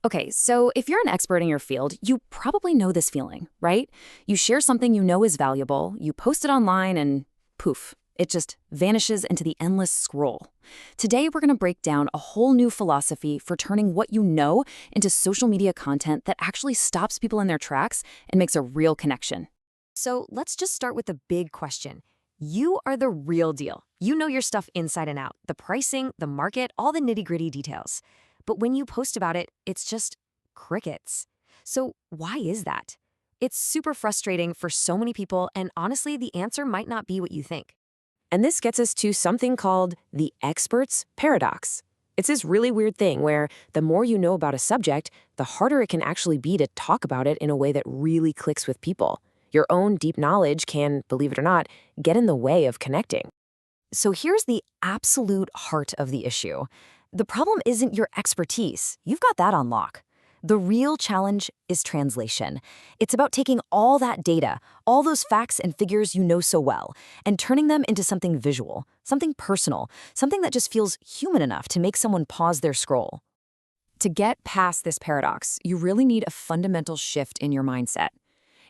Okay, so if you're an expert in your field, you probably know this feeling, right? You share something you know is valuable, you post it online, and poof, it just vanishes into the endless scroll. Today, we're going to break down a whole new philosophy for turning what you know into social media content that actually stops people in their tracks and makes a real connection. So let's just start with the big question. You are the real deal. You know your stuff inside and out, the pricing, the market, all the nitty-gritty details. But when you post about it, it's just crickets. So why is that? It's super frustrating for so many people, and honestly, the answer might not be what you think. And this gets us to something called the expert's paradox. It's this really weird thing where the more you know about a subject, the harder it can actually be to talk about it in a way that really clicks with people. Your own deep knowledge can, believe it or not, get in the way of connecting. So here's the absolute heart of the issue. The problem isn't your expertise. You've got that on lock. The real challenge is translation. It's about taking all that data, all those facts and figures you know so well, and turning them into something visual, something personal, something that just feels human enough to make someone pause their scroll. To get past this paradox, you really need a fundamental shift in your mindset.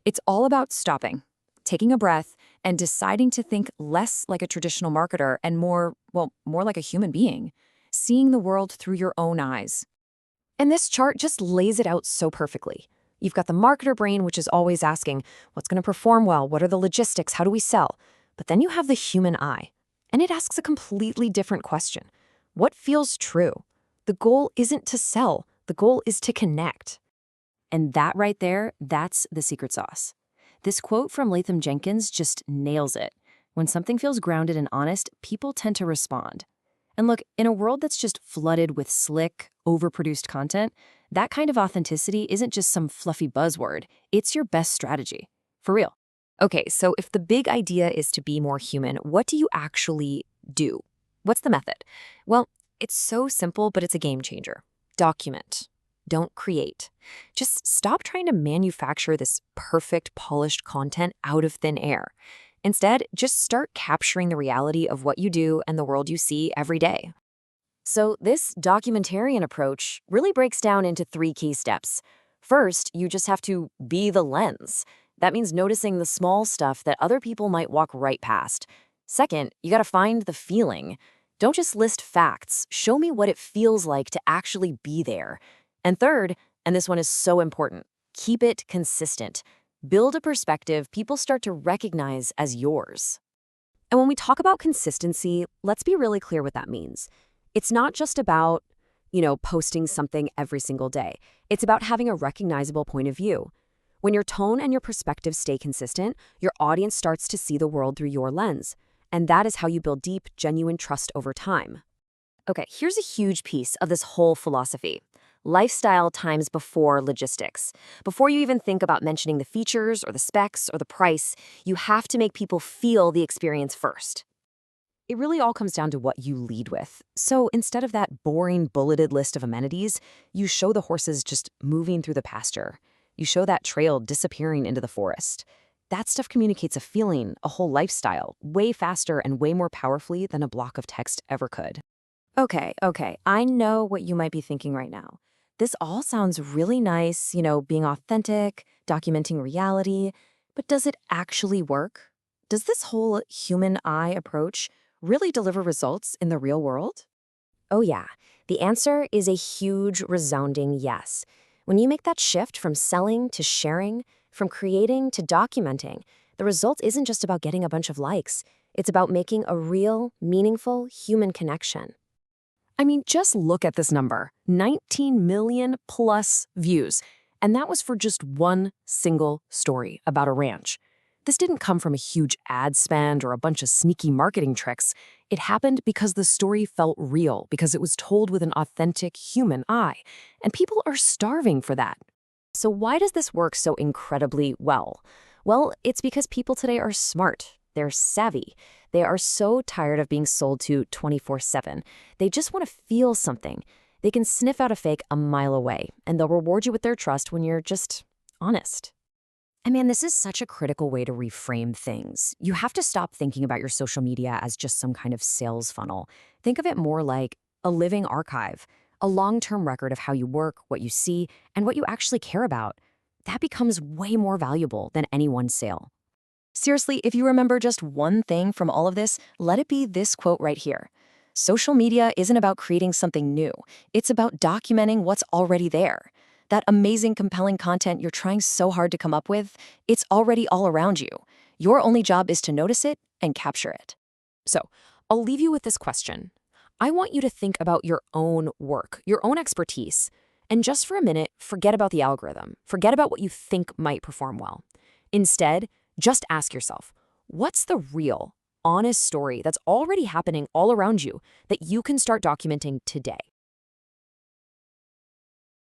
It's all about stopping, taking a breath, and deciding to think less like a traditional marketer and more like a human being, seeing the world through your own eyes. And this chart just lays it out so perfectly. You've got the marketer brain, which is always asking, what's going to perform well? What are the logistics? How do we sell? But then you have the human eye, and it asks a completely different question. What feels true? The goal isn't to sell. The goal is to connect. And that right there, that's the secret sauce. This quote from Latham Jenkins just nails it. When something feels grounded and honest, people tend to respond. And look, in a world that's just flooded with slick, overproduced content, that kind of authenticity isn't just some fluffy buzzword. It's your best strategy. For real. Okay, so if the big idea is to be more human, what do you actually do? What's the method? Well, it's so simple, but it's a game changer. Document. Don't create. Just stop trying to manufacture this perfect, polished content out of thin air. Instead, just start capturing the reality of what you do and the world you see every day. So this documentarian approach really breaks down into 3 key steps. First, you just have to be the lens. That means noticing the small stuff that other people might walk right past. Second, you gotta find the feeling. Don't just list facts. Show me what it feels like to actually be there. And third, and this one is so important, keep it consistent. Build a perspective people start to recognize as yours. And when we talk about consistency, let's be really clear what that means. It's not just about, posting something every single day. It's about having a recognizable point of view. When your tone and your perspective stay consistent, your audience starts to see the world through your lens. And that is how you build deep, genuine trust over time. Okay, here's a huge piece of this whole philosophy. Lifestyle times before logistics. Before you even think about mentioning the features or the specs or the price, you have to make people feel the experience first. It really all comes down to what you lead with. So instead of that boring bulleted list of amenities, you show the horses just moving through the pasture. You show that trail disappearing into the forest. That stuff communicates a feeling, a whole lifestyle, way faster and way more powerfully than a block of text ever could. Okay, I know what you might be thinking right now. This all sounds really nice, being authentic, documenting reality, but does it actually work? Does this whole human eye approach really deliver results in the real world? Oh yeah, the answer is a huge, resounding yes. When you make that shift from selling to sharing, from creating to documenting, the result isn't just about getting a bunch of likes. It's about making a real, meaningful human connection. I mean, just look at this number, 19 million plus views. And that was for just one single story about a ranch. This didn't come from a huge ad spend or a bunch of sneaky marketing tricks. It happened because the story felt real, because it was told with an authentic human eye. And people are starving for that. So why does this work so incredibly well? Well, it's because people today are smart. They're savvy. They are so tired of being sold to 24/7. They just want to feel something. They can sniff out a fake a mile away, and they'll reward you with their trust when you're just honest. I mean, this is such a critical way to reframe things. You have to stop thinking about your social media as just some kind of sales funnel. Think of it more like a living archive, a long-term record of how you work, what you see, and what you actually care about. That becomes way more valuable than any one sale. Seriously, if you remember just one thing from all of this, let it be this quote right here. Social media isn't about creating something new. It's about documenting what's already there. That amazing, compelling content you're trying so hard to come up with, it's already all around you. Your only job is to notice it and capture it. So, I'll leave you with this question. I want you to think about your own work, your own expertise, and just for a minute, forget about the algorithm. Forget about what you think might perform well. Instead, just ask yourself, what's the real, honest story that's already happening all around you that you can start documenting today?